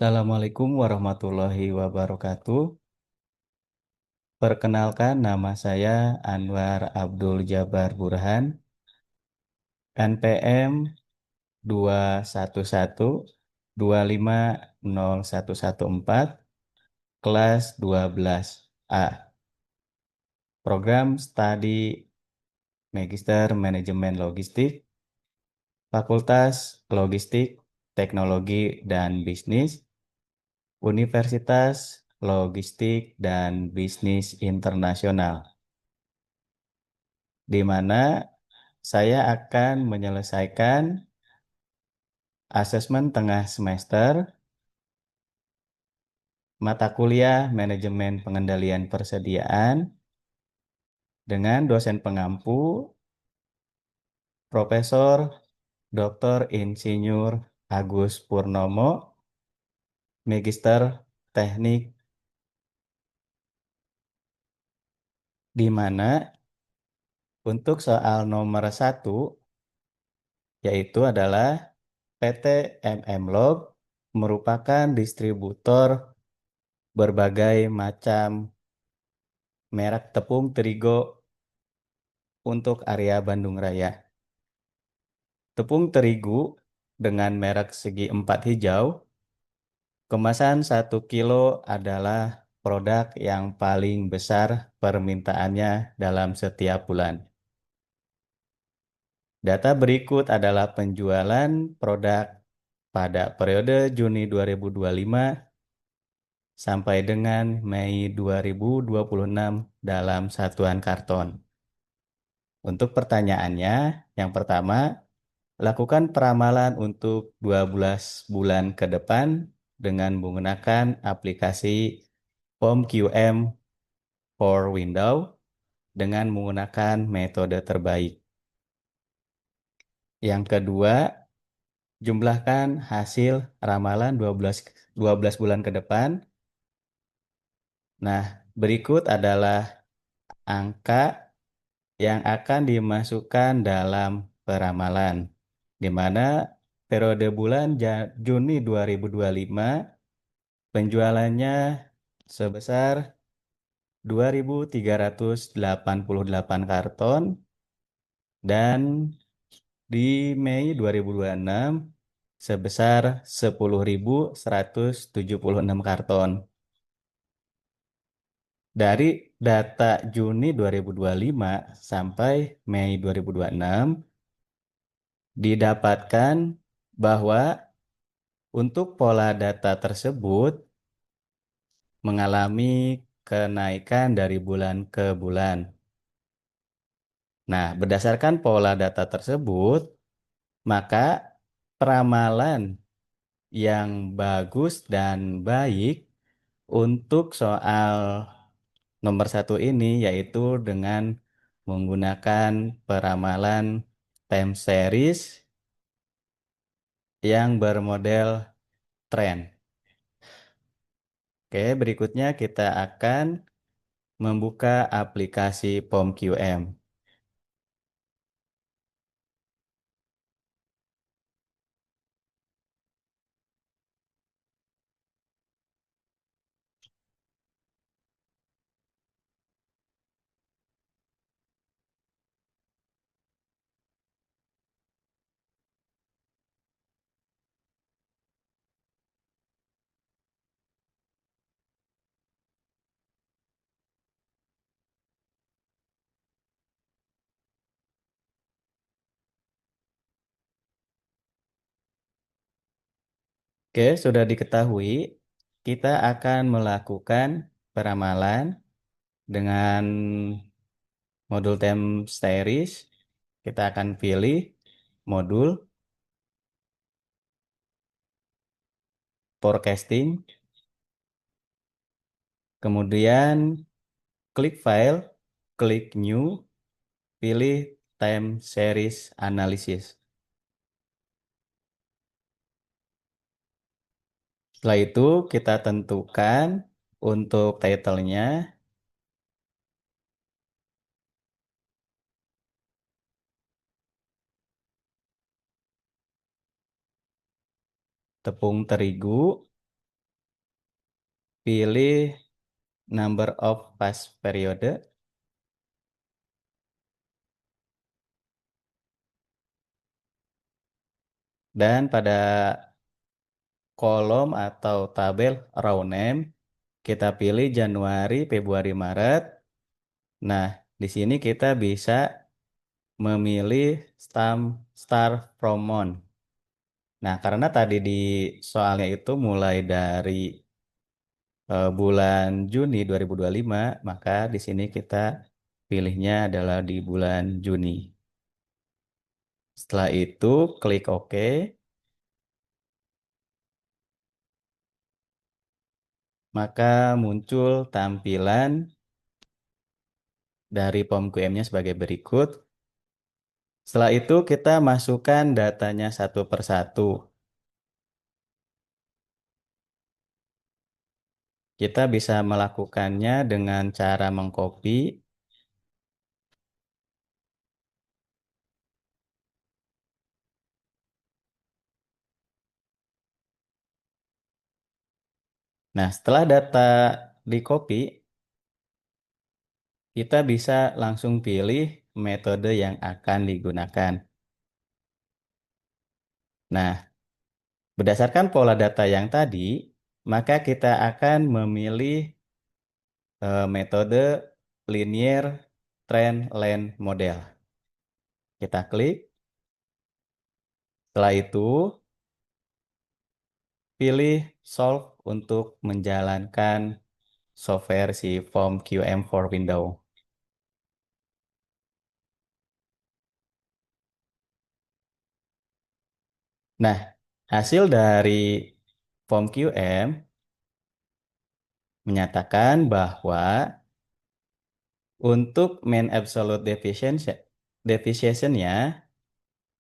Assalamualaikum warahmatullahi wabarakatuh. Perkenalkan nama saya Anwar Abdul Jabar Burhan, NPM 211250114, kelas 12A, program studi Magister Manajemen Logistik, Fakultas Logistik, Teknologi dan Bisnis, Universitas Logistik dan Bisnis Internasional, di mana saya akan menyelesaikan asesmen tengah semester mata kuliah Manajemen Pengendalian Persediaan dengan dosen pengampu Profesor Dr. Insinyur Agus Purnomo, Magister Teknik, di mana untuk soal nomor 1 yaitu adalah PT MM Log merupakan distributor berbagai macam merek tepung terigu untuk area Bandung Raya. Tepung terigu dengan merek segi empat hijau, kemasan 1 kilo adalah produk yang paling besar permintaannya dalam setiap bulan. Data berikut adalah penjualan produk pada periode Juni 2025 sampai dengan Mei 2026 dalam satuan karton. Untuk pertanyaannya, yang pertama, lakukan peramalan untuk 12 bulan ke depan dengan menggunakan aplikasi POM-QM for Windows dengan menggunakan metode terbaik. Yang kedua, jumlahkan hasil ramalan 12 bulan ke depan. Nah, berikut adalah angka yang akan dimasukkan dalam peramalan, di mana periode bulan Juni 2025 penjualannya sebesar 2.388 karton dan di Mei 2026 sebesar 10.176 karton. Dari data Juni 2025 sampai Mei 2026 didapatkan bahwa untuk pola data tersebut mengalami kenaikan dari bulan ke bulan. Nah, berdasarkan pola data tersebut, maka peramalan yang bagus dan baik untuk soal nomor 1 ini yaitu dengan menggunakan peramalan time series yang bermodel trend. Oke, berikutnya kita akan membuka aplikasi POM-QM. Oke, sudah diketahui, kita akan melakukan peramalan dengan modul time series. Kita akan pilih modul forecasting, kemudian klik file, klik new, pilih time series analysis. Setelah itu kita tentukan untuk title-nya tepung terigu pilih number of past periode, dan pada kolom atau tabel row name kita pilih Januari, Februari, Maret. Nah, di sini kita bisa memilih start from month. Nah, karena tadi di soalnya itu mulai dari bulan Juni 2025, maka di sini kita pilihnya adalah di bulan Juni. Setelah itu, klik OK, maka muncul tampilan dari form QM-nya sebagai berikut. Setelah itu, kita masukkan datanya satu persatu. Kita bisa melakukannya dengan cara mengcopy. Nah, setelah data di copy, kita bisa langsung pilih metode yang akan digunakan. Nah, berdasarkan pola data yang tadi, maka kita akan memilih metode linear trend line model. Kita klik. Setelah itu, pilih Solve untuk menjalankan software si Form QM for Windows. Nah, hasil dari Form QM menyatakan bahwa untuk mean absolute deficiency-nya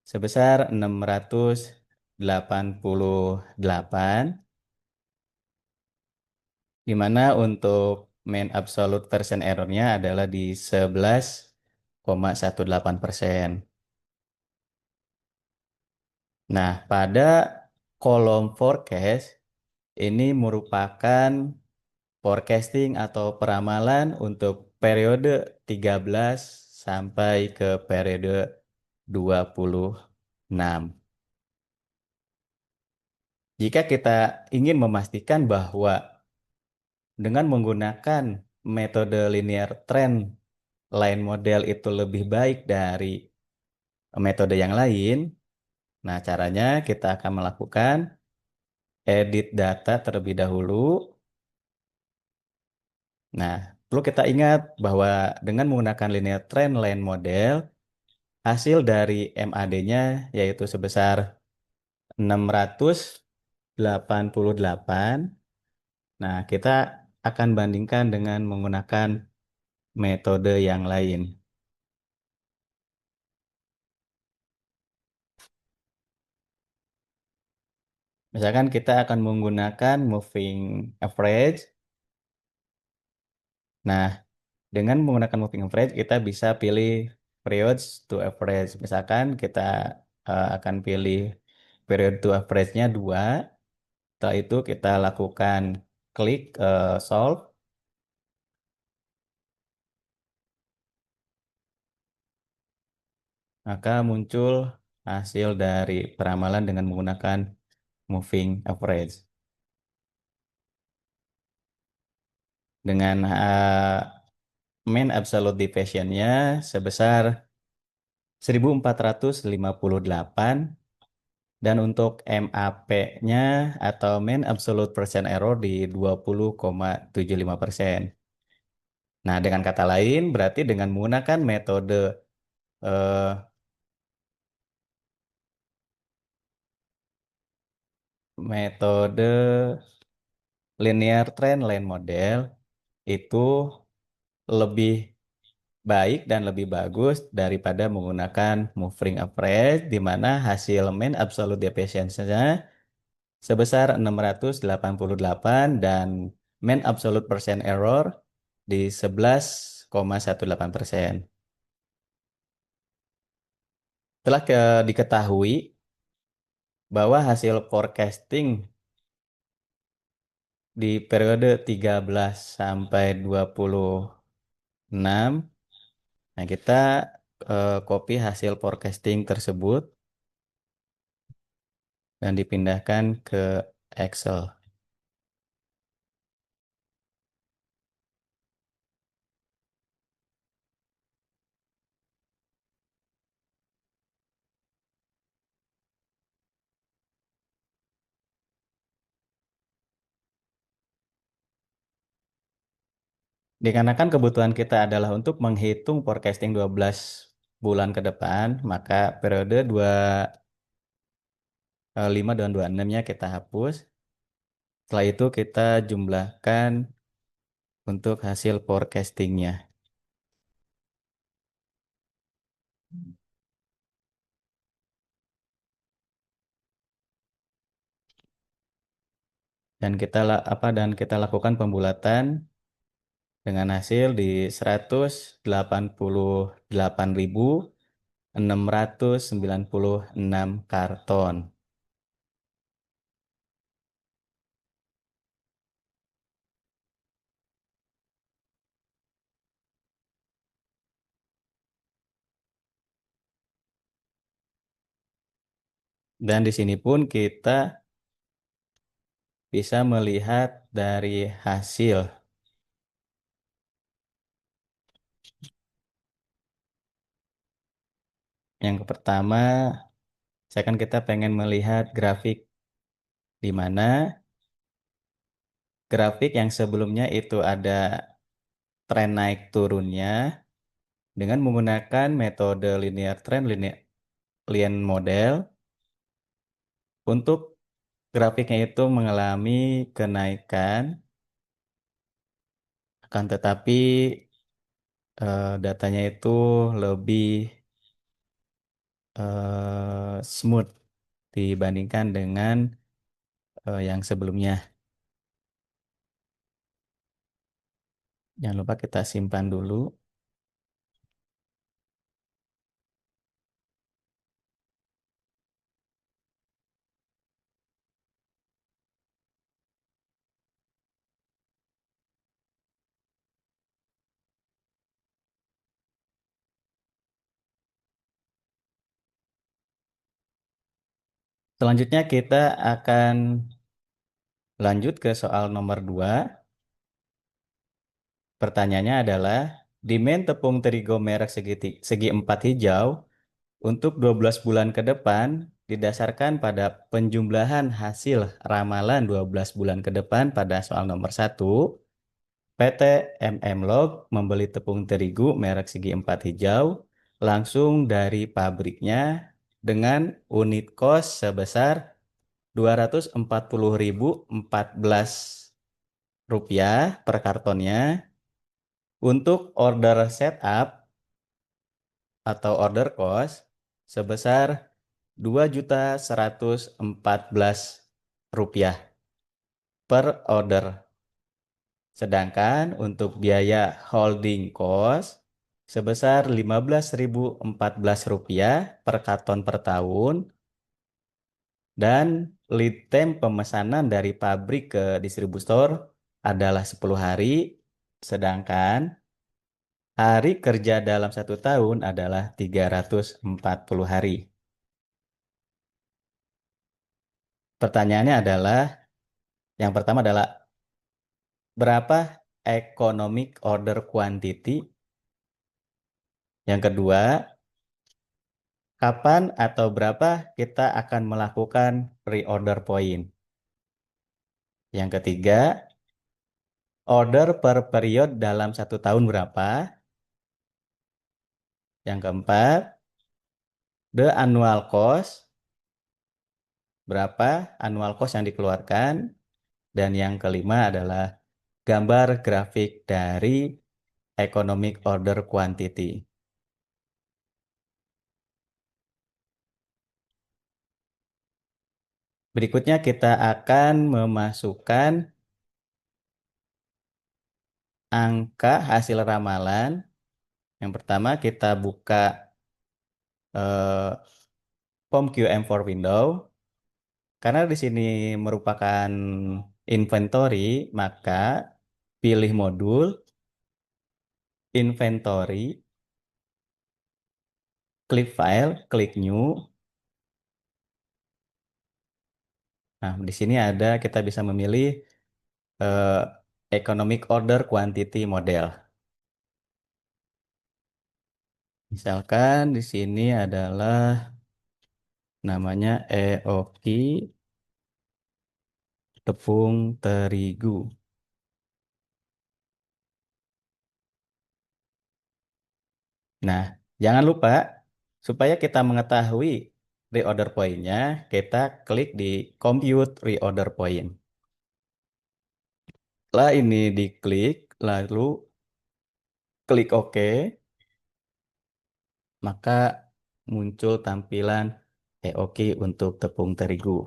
sebesar 688, di mana untuk mean absolute percent error-nya adalah di 11,18%. Nah, pada kolom forecast ini merupakan forecasting atau peramalan untuk periode 13 sampai ke periode 26. Jika kita ingin memastikan bahwa dengan menggunakan metode linear trend line model itu lebih baik dari metode yang lain, nah caranya kita akan melakukan edit data terlebih dahulu. Nah, perlu kita ingat bahwa dengan menggunakan linear trend line model, hasil dari MAD-nya yaitu sebesar 688. Nah, kita akan bandingkan dengan menggunakan metode yang lain. Misalkan kita akan menggunakan moving average. Nah, dengan menggunakan moving average, kita bisa pilih periods to average. Misalkan kita akan pilih period to average-nya 2. Setelah itu kita lakukan klik solve. Maka muncul hasil dari peramalan dengan menggunakan moving average. Dengan mean absolute deviation-nya sebesar 1458, dan untuk MAP-nya atau mean absolute percent error di 20,75%. Nah, dengan kata lain berarti dengan menggunakan eh, metode linear trend line model itu lebih baik dan lebih bagus daripada menggunakan moving average, di mana hasil mean absolute deviation-nya sebesar 688 dan mean absolute percent error di 11,18%. Telah diketahui bahwa hasil forecasting di periode 13 sampai 26. Nah, kita copy hasil forecasting tersebut dan dipindahkan ke Excel. Dikarenakan kebutuhan kita adalah untuk menghitung forecasting 12 bulan ke depan, maka periode 25 dan 26-nya kita hapus. Setelah itu kita jumlahkan untuk hasil forecastingnya. Dan kita lakukan pembulatan dengan hasil di 188.696 karton. Dan di sini pun kita bisa melihat dari hasil. Yang pertama, kita pengen melihat grafik di mana grafik yang sebelumnya itu ada tren naik turunnya dengan menggunakan metode linear trend line model. Untuk grafiknya itu mengalami kenaikan, akan tetapi datanya itu lebih smooth dibandingkan dengan yang sebelumnya. Jangan lupa kita simpan dulu. Selanjutnya kita akan lanjut ke soal nomor 2. Pertanyaannya adalah, demand tepung terigu merek segi empat hijau untuk 12 bulan ke depan didasarkan pada penjumlahan hasil ramalan 12 bulan ke depan pada soal nomor 1. PT MM Log membeli tepung terigu merek segi empat hijau langsung dari pabriknya dengan unit kos sebesar 240.014 per kartonnya. Untuk order setup atau order cost sebesar 2.114 per order. Sedangkan untuk biaya holding cost sebesar 15.014 per karton per tahun, dan lead time pemesanan dari pabrik ke distributor adalah 10 hari, sedangkan hari kerja dalam 1 tahun adalah 340 hari. Pertanyaannya adalah, yang pertama adalah, berapa economic order quantity? Yang kedua, kapan atau berapa kita akan melakukan pre-order point? Yang ketiga, order per period dalam 1 tahun berapa? Yang keempat, the annual cost, berapa annual cost yang dikeluarkan? Dan yang kelima adalah gambar grafik dari economic order quantity. Berikutnya kita akan memasukkan angka hasil ramalan. Yang pertama kita buka form QM for window. Karena di sini merupakan inventory, maka pilih modul, inventory, klik file, klik new. Nah, di sini ada kita bisa memilih eh, economic order quantity model. Misalkan di sini adalah namanya EOKI tepung terigu. Nah, jangan lupa supaya kita mengetahui reorder point-nya, kita klik di compute reorder point. Setelah ini diklik, lalu klik OK, maka muncul tampilan EOKI untuk tepung terigu.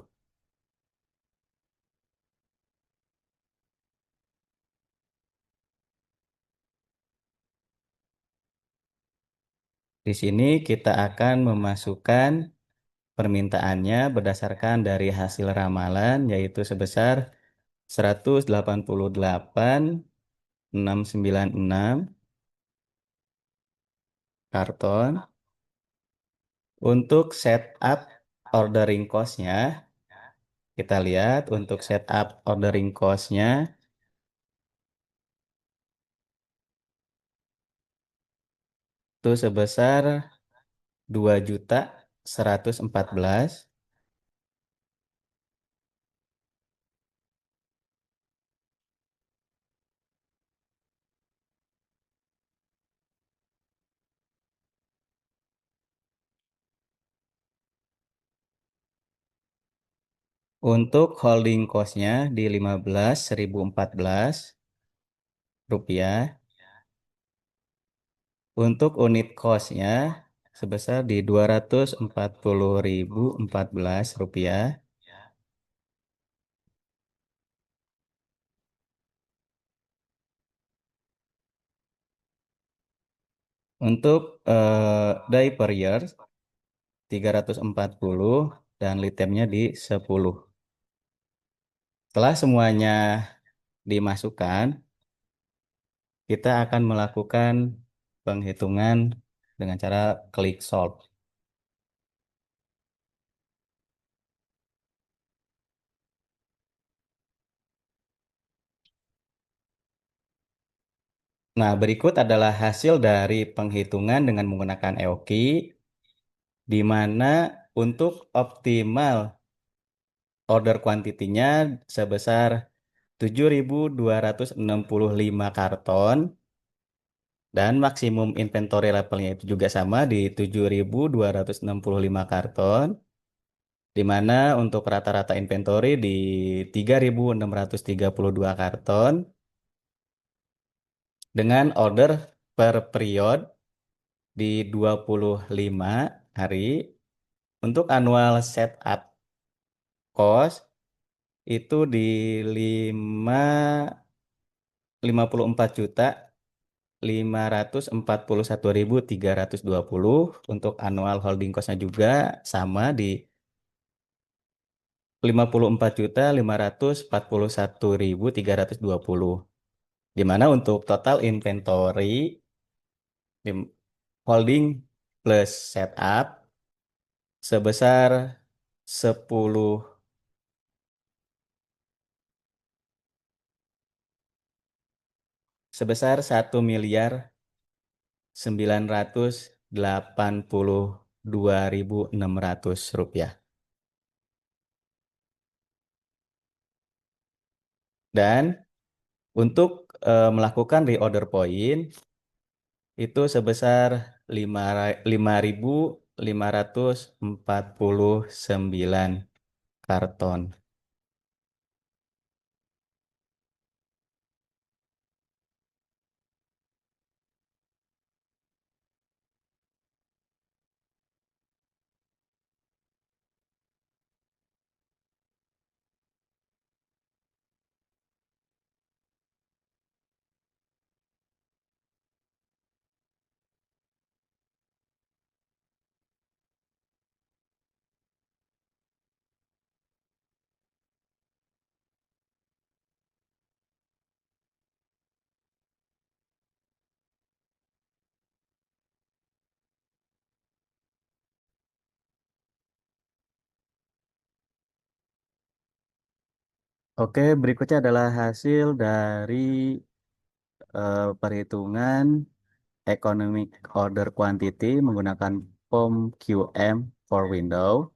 Di sini kita akan memasukkan permintaannya berdasarkan dari hasil ramalan, yaitu sebesar 188.696 karton. Untuk setup ordering cost-nya, kita lihat untuk setup ordering cost-nya itu sebesar 2.114. Untuk holding cost-nya di 15.014 rupiah. Untuk unit cost-nya sebesar di 240.014 rupiah. Untuk day per year 340 dan lead time-nya di 10. Setelah semuanya dimasukkan, kita akan melakukan penghitungan dengan cara klik solve. Nah, berikut adalah hasil dari penghitungan dengan menggunakan EOKI, di mana untuk optimal order quantity-nya sebesar 7.265 karton, dan maksimum inventory levelnya itu juga sama di 7.265 karton, di mana untuk rata-rata inventory di 3.632 karton, dengan order per period di 25 hari. Untuk annual setup cost itu di 54.541.320. Untuk annual holding cost-nya juga sama di 54.541.320. Di mana untuk total inventory holding plus setup sebesar 10 sebesar 1.982.600 rupiah. Dan untuk melakukan reorder point itu sebesar 5.549 karton. Oke, berikutnya adalah hasil dari perhitungan Economic Order Quantity menggunakan POM QM for window,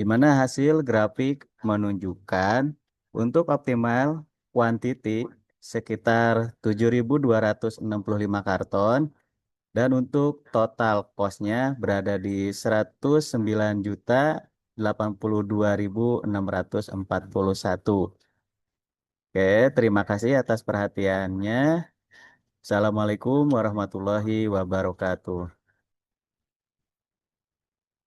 di mana hasil grafik menunjukkan untuk optimal quantity sekitar 7.265 karton dan untuk total cost-nya berada di 109.082.641. Oke, terima kasih atas perhatiannya. Assalamualaikum warahmatullahi wabarakatuh.